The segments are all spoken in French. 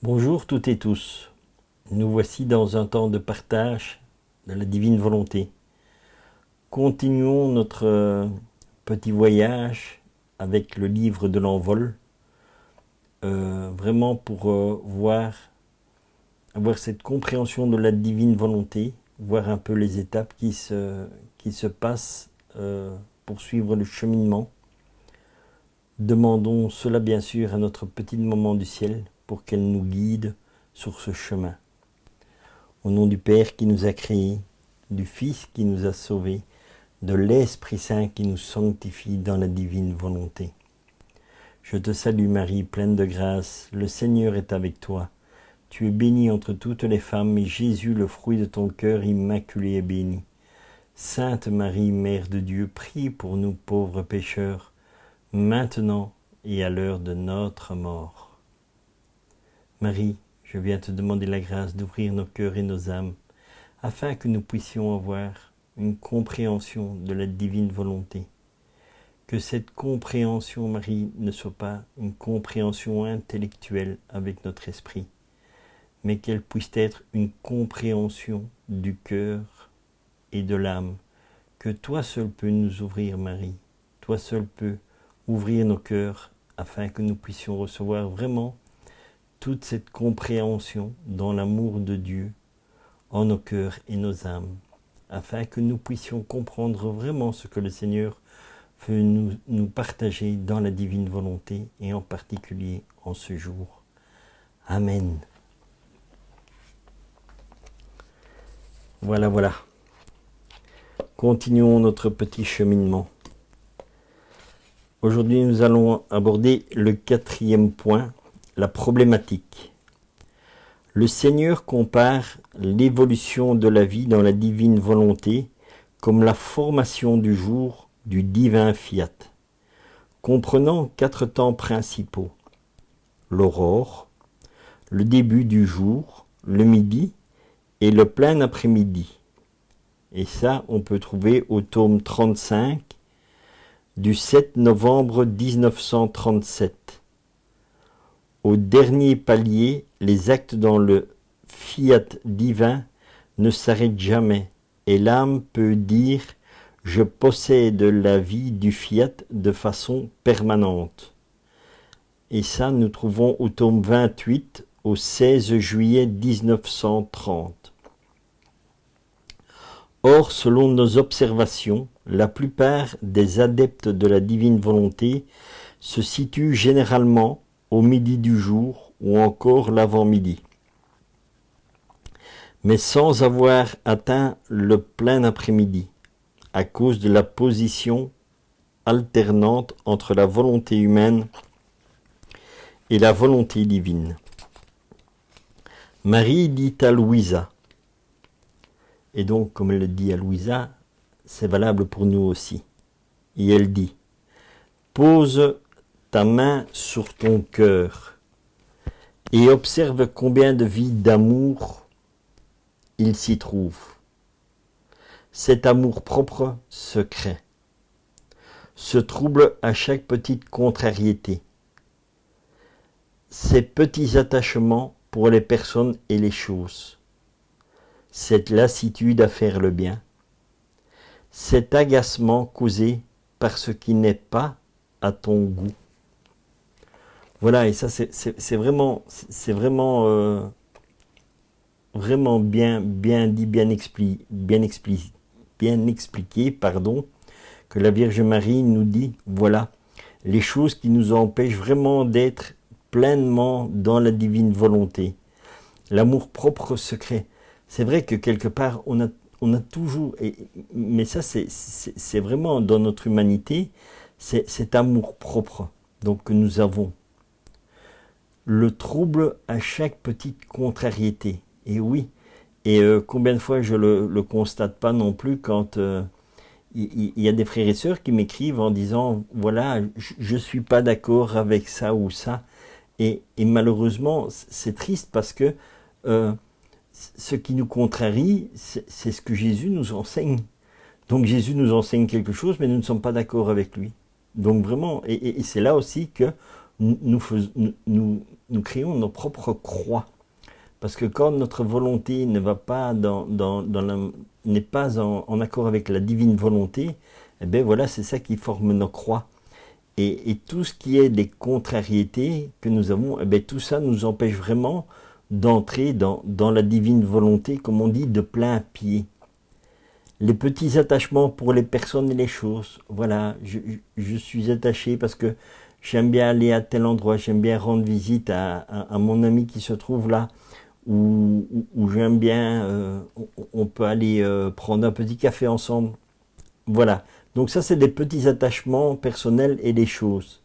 Bonjour toutes et tous, nous voici dans un temps de partage de la divine volonté. Continuons notre petit voyage avec le livre de l'envol, vraiment pour avoir cette compréhension de la divine volonté, voir un peu les étapes qui se passent pour suivre le cheminement. Demandons cela bien sûr à notre petite maman du ciel pour qu'elle nous guide sur ce chemin. Au nom du Père qui nous a créés, du Fils qui nous a sauvés, de l'Esprit Saint qui nous sanctifie dans la divine volonté. Je te salue Marie, pleine de grâce, le Seigneur est avec toi. Tu es bénie entre toutes les femmes, et Jésus, le fruit de ton cœur immaculé, est béni. Sainte Marie, Mère de Dieu, prie pour nous pauvres pécheurs, maintenant et à l'heure de notre mort. Marie, je viens te demander la grâce d'ouvrir nos cœurs et nos âmes, afin que nous puissions avoir une compréhension de la divine volonté. Que cette compréhension, Marie, ne soit pas une compréhension intellectuelle avec notre esprit, mais qu'elle puisse être une compréhension du cœur et de l'âme, que toi seul peux nous ouvrir, Marie. Toi seul peux ouvrir nos cœurs afin que nous puissions recevoir vraiment toute cette compréhension dans l'amour de Dieu en nos cœurs et nos âmes, afin que nous puissions comprendre vraiment ce que le Seigneur veut nous partager dans la divine volonté et en particulier en ce jour. Amen. Voilà. Continuons notre petit cheminement. Aujourd'hui, nous allons aborder le 4e point, la problématique. Le Seigneur compare l'évolution de la vie dans la divine volonté comme la formation du jour du divin fiat, comprenant 4 temps principaux: l'aurore, le début du jour, le midi et le plein après-midi. Et ça, on peut trouver au tome 35 du 7 novembre 1937. Au dernier palier, les actes dans le fiat divin ne s'arrêtent jamais, et l'âme peut dire « Je possède la vie du fiat de façon permanente ». Et ça, nous trouvons au tome 28, au 16 juillet 1930. Or, selon nos observations, la plupart des adeptes de la divine volonté se situent généralement au midi du jour ou encore l'avant-midi, mais sans avoir atteint le plein après-midi, à cause de la position alternante entre la volonté humaine et la volonté divine. Marie dit à Louisa, et donc comme elle le dit à Louisa, c'est valable pour nous aussi, et elle dit « Pose ta main sur ton cœur et observe combien de vies d'amour il s'y trouve. Cet amour propre secret se trouble à chaque petite contrariété. Ces petits attachements pour les personnes et les choses, cette lassitude à faire le bien, cet agacement causé par ce qui n'est pas à ton goût. » Voilà, et ça c'est vraiment bien dit, bien expliqué, que la Vierge Marie nous dit, voilà, les choses qui nous empêchent vraiment d'être pleinement dans la divine volonté. L'amour propre secret. C'est vrai que quelque part, on a toujours, mais ça c'est vraiment dans notre humanité, c'est cet amour propre donc, que nous avons. Le trouble à chaque petite contrariété. Et oui, et combien de fois je le constate pas non plus quand il y a des frères et sœurs qui m'écrivent en disant voilà, je suis pas d'accord avec ça ou ça. Et malheureusement, c'est triste parce que ce qui nous contrarie, c'est ce que Jésus nous enseigne. Donc Jésus nous enseigne quelque chose, mais nous ne sommes pas d'accord avec lui. Donc vraiment, et c'est là aussi que nous créons nos propres croix. Parce que quand notre volonté ne va pas n'est pas en accord avec la divine volonté, eh bien voilà, c'est ça qui forme nos croix. Et tout ce qui est des contrariétés que nous avons, eh bien tout ça nous empêche vraiment d'entrer dans la divine volonté, comme on dit, de plein pied. Les petits attachements pour les personnes et les choses. Voilà, je suis attaché parce que j'aime bien aller à tel endroit, j'aime bien rendre visite à mon ami qui se trouve là, ou j'aime bien, on peut aller prendre un petit café ensemble. Voilà, donc ça c'est des petits attachements personnels et des choses.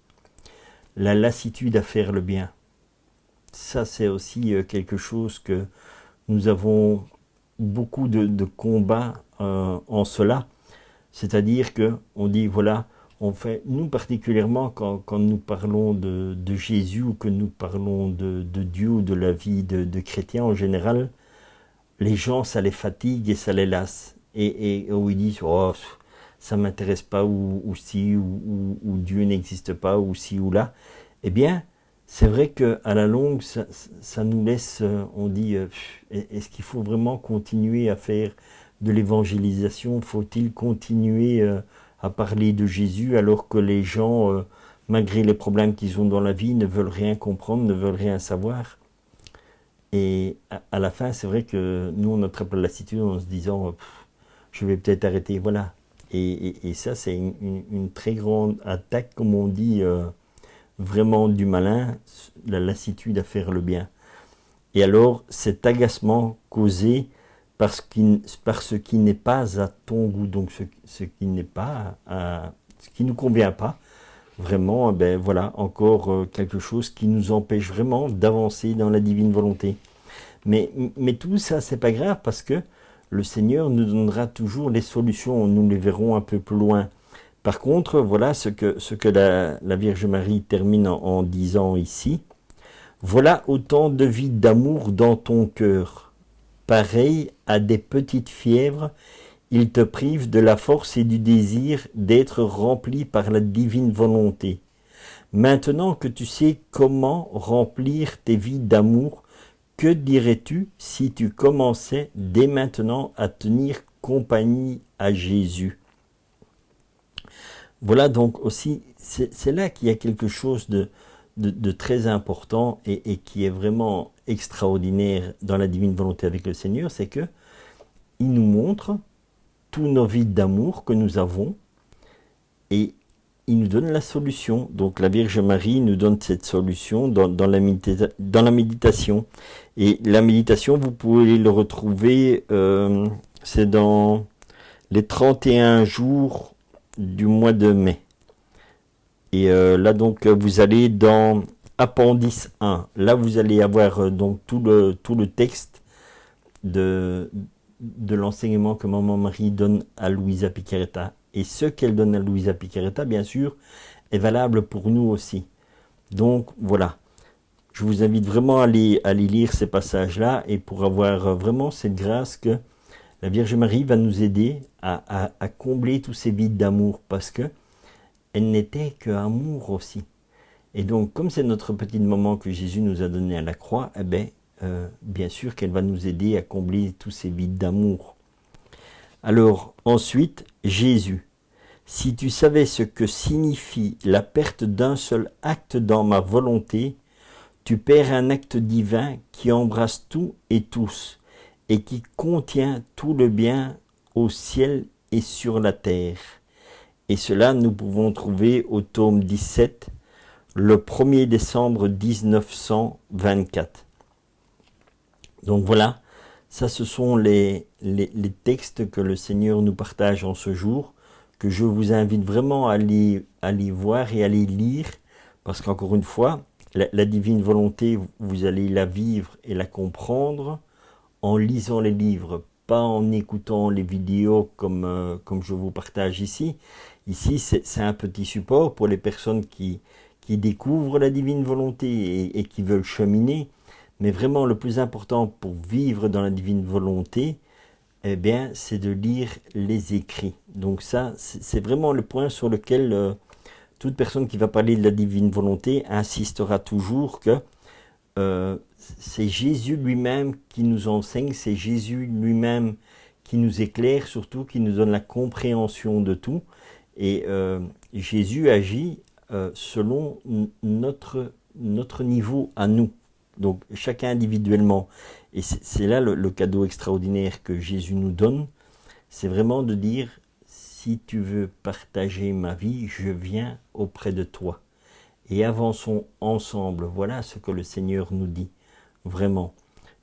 La lassitude à faire le bien. Ça c'est aussi quelque chose que nous avons beaucoup de combats en cela. C'est-à-dire que on dit voilà, on fait, nous particulièrement quand nous parlons de Jésus ou que nous parlons de Dieu ou de la vie de chrétiens en général, les gens ça les fatigue et ça les lasse. Et où ils disent oh, ça m'intéresse pas ou si ou Dieu n'existe pas ou si ou là. Eh bien, c'est vrai qu'à la longue, ça nous laisse, on dit, est-ce qu'il faut vraiment continuer à faire de l'évangélisation? Faut-il continuer à parler de Jésus alors que les gens, malgré les problèmes qu'ils ont dans la vie, ne veulent rien comprendre, ne veulent rien savoir? Et à la fin, c'est vrai que nous, on attrape la lassitude en se disant, je vais peut-être arrêter, voilà. Et ça, c'est une très grande attaque, comme on dit, vraiment du malin, la lassitude à faire le bien. Et alors, cet agacement causé par ce qui n'est pas à ton goût, donc ce qui n'est pas ce qui nous convient pas, vraiment, ben voilà, encore quelque chose qui nous empêche vraiment d'avancer dans la divine volonté. Mais tout ça, c'est pas grave parce que le Seigneur nous donnera toujours les solutions, nous les verrons un peu plus loin. Par contre, voilà ce que la Vierge Marie termine en disant ici. Voilà autant de vide d'amour dans ton cœur. Pareil à des petites fièvres, il te prive de la force et du désir d'être rempli par la divine volonté. Maintenant que tu sais comment remplir tes vides d'amour, que dirais-tu si tu commençais dès maintenant à tenir compagnie à Jésus? Voilà donc aussi, c'est là qu'il y a quelque chose de très important et qui est vraiment extraordinaire dans la divine volonté avec le Seigneur, c'est que il nous montre tous nos vides d'amour que nous avons et il nous donne la solution. Donc la Vierge Marie nous donne cette solution dans la méditation. Et la méditation, vous pouvez le retrouver, c'est dans les 31 jours du mois de mai. Et là donc vous allez dans appendice 1. Là vous allez avoir donc tout le texte de l'enseignement que Maman Marie donne à Luisa Piccarreta. Et ce qu'elle donne à Luisa Piccarreta, bien sûr, est valable pour nous aussi. Donc voilà, je vous invite vraiment à aller lire ces passages-là et pour avoir vraiment cette grâce que la Vierge Marie va nous aider à combler tous ces vides d'amour parce que elle n'était que amour aussi. Et donc, comme c'est notre petite maman que Jésus nous a donné à la croix, eh bien, bien sûr qu'elle va nous aider à combler tous ces vides d'amour. Alors, ensuite, Jésus. Si tu savais ce que signifie la perte d'un seul acte dans ma volonté, tu perds un acte divin qui embrasse tout et tous, et qui contient tout le bien au ciel et sur la terre. Et cela, nous pouvons trouver au tome 17, le 1er décembre 1924. Donc voilà, ça ce sont les textes que le Seigneur nous partage en ce jour, que je vous invite vraiment à aller voir et à les lire, parce qu'encore une fois, la divine volonté, vous allez la vivre et la comprendre en lisant les livres, pas en écoutant les vidéos comme je vous partage ici. Ici, c'est un petit support pour les personnes qui découvrent la divine volonté et qui veulent cheminer. Mais vraiment, le plus important pour vivre dans la divine volonté, eh bien, c'est de lire les écrits. Donc ça, c'est vraiment le point sur lequel toute personne qui va parler de la divine volonté insistera toujours que c'est Jésus lui-même qui nous enseigne, c'est Jésus lui-même qui nous éclaire, surtout qui nous donne la compréhension de tout. Et Jésus agit selon notre niveau à nous, donc chacun individuellement. Et c'est là le cadeau extraordinaire que Jésus nous donne, c'est vraiment de dire, si tu veux partager ma vie, je viens auprès de toi. Et avançons ensemble. Voilà ce que le Seigneur nous dit, vraiment.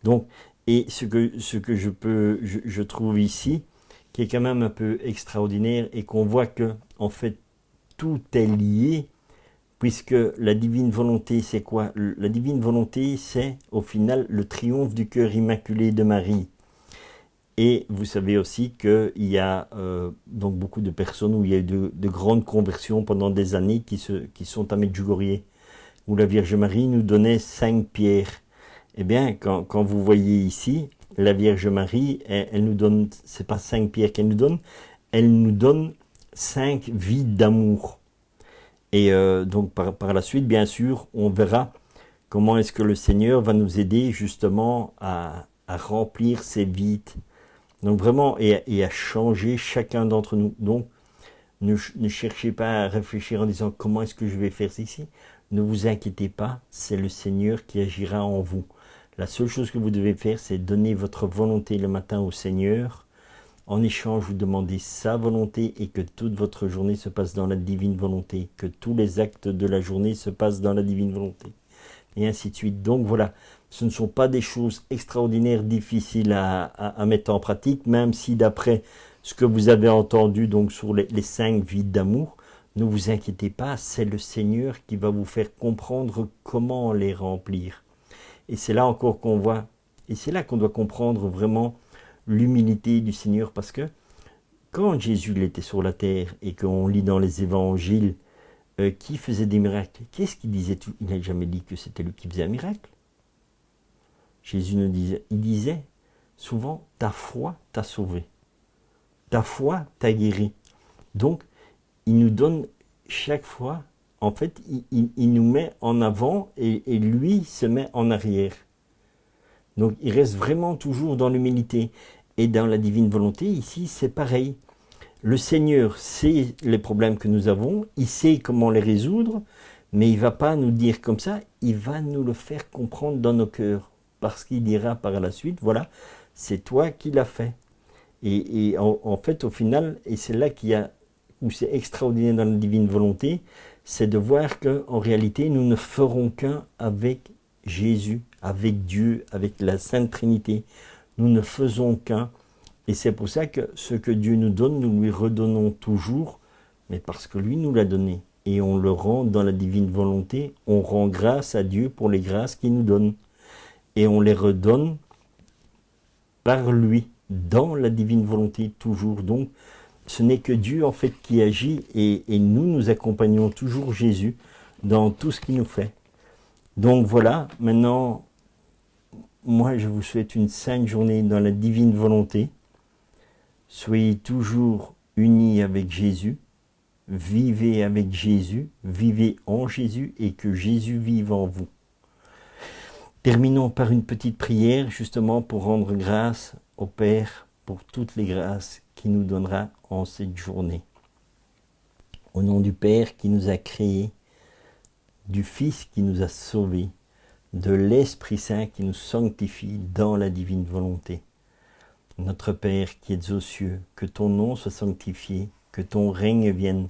Donc, et ce que je trouve ici, qui est quand même un peu extraordinaire, et qu'on voit que, en fait, tout est lié, puisque la divine volonté, c'est quoi? La divine volonté, c'est, au final, le triomphe du cœur immaculé de Marie. Et vous savez aussi qu'il y a donc beaucoup de personnes où il y a eu de grandes conversions pendant des années qui sont à Medjugorje, où la Vierge Marie nous donnait 5 pierres. Eh bien, quand vous voyez ici, la Vierge Marie, elle nous donne, c'est pas 5 pierres qu'elle nous donne 5 vies d'amour. Et donc par la suite, bien sûr, on verra comment est-ce que le Seigneur va nous aider justement à remplir ces vides. Donc vraiment, et à changer chacun d'entre nous. Donc, ne cherchez pas à réfléchir en disant comment est-ce que je vais faire ceci. Ne vous inquiétez pas, c'est le Seigneur qui agira en vous. La seule chose que vous devez faire, c'est donner votre volonté le matin au Seigneur. En échange, vous demandez sa volonté et que toute votre journée se passe dans la divine volonté. Que tous les actes de la journée se passent dans la divine volonté. Et ainsi de suite. Donc voilà, ce ne sont pas des choses extraordinaires, difficiles à mettre en pratique, même si d'après ce que vous avez entendu donc sur les 5 vies d'amour, ne vous inquiétez pas, c'est le Seigneur qui va vous faire comprendre comment les remplir. Et c'est là encore qu'on voit, et c'est là qu'on doit comprendre vraiment l'humilité du Seigneur, parce que quand Jésus était sur la terre et qu'on lit dans les évangiles, qui faisait des miracles, qu'est-ce qu'il disait? Il n'a jamais dit que c'était lui qui faisait un miracle. Jésus nous disait, il disait souvent, ta foi t'a sauvé, ta foi t'a guéri. Donc, il nous donne chaque fois, en fait, il nous met en avant et lui se met en arrière. Donc, il reste vraiment toujours dans l'humilité. Et dans la divine volonté, ici, c'est pareil. Le Seigneur sait les problèmes que nous avons, il sait comment les résoudre, mais il ne va pas nous dire comme ça, il va nous le faire comprendre dans nos cœurs. Parce qu'il dira par la suite, voilà, c'est toi qui l'as fait. Et en fait, au final, et c'est là où c'est extraordinaire dans la divine volonté, c'est de voir qu'en réalité, nous ne ferons qu'un avec Jésus, avec Dieu, avec la Sainte Trinité. Nous ne faisons qu'un. Et c'est pour ça que ce que Dieu nous donne, nous lui redonnons toujours, mais parce que lui nous l'a donné. Et on le rend dans la divine volonté, on rend grâce à Dieu pour les grâces qu'il nous donne. Et on les redonne par lui, dans la divine volonté toujours. Donc, ce n'est que Dieu en fait qui agit et nous accompagnons toujours Jésus dans tout ce qu'il nous fait. Donc voilà, maintenant, moi je vous souhaite une sainte journée dans la divine volonté. Soyez toujours unis avec Jésus, vivez avec Jésus, vivez en Jésus et que Jésus vive en vous. Terminons par une petite prière justement pour rendre grâce au Père pour toutes les grâces qu'il nous donnera en cette journée. Au nom du Père qui nous a créés, du Fils qui nous a sauvés, de l'Esprit Saint qui nous sanctifie dans la divine volonté. Notre Père qui es aux cieux, que ton nom soit sanctifié, que ton règne vienne,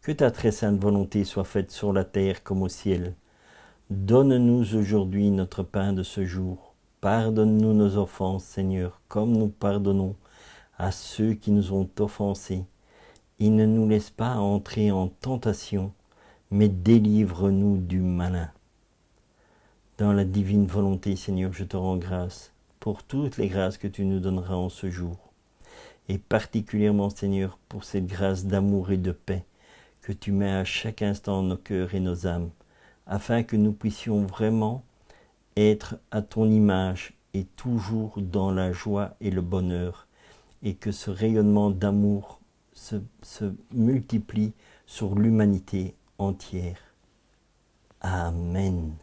que ta très sainte volonté soit faite sur la terre comme au ciel. Donne-nous aujourd'hui notre pain de ce jour. Pardonne-nous nos offenses, Seigneur, comme nous pardonnons à ceux qui nous ont offensés. Et ne nous laisse pas entrer en tentation, mais délivre-nous du malin. Dans la divine volonté, Seigneur, je te rends grâce pour toutes les grâces que tu nous donneras en ce jour. Et particulièrement, Seigneur, pour cette grâce d'amour et de paix que tu mets à chaque instant nos cœurs et nos âmes, afin que nous puissions vraiment être à ton image et toujours dans la joie et le bonheur, et que ce rayonnement d'amour se multiplie sur l'humanité entière. Amen.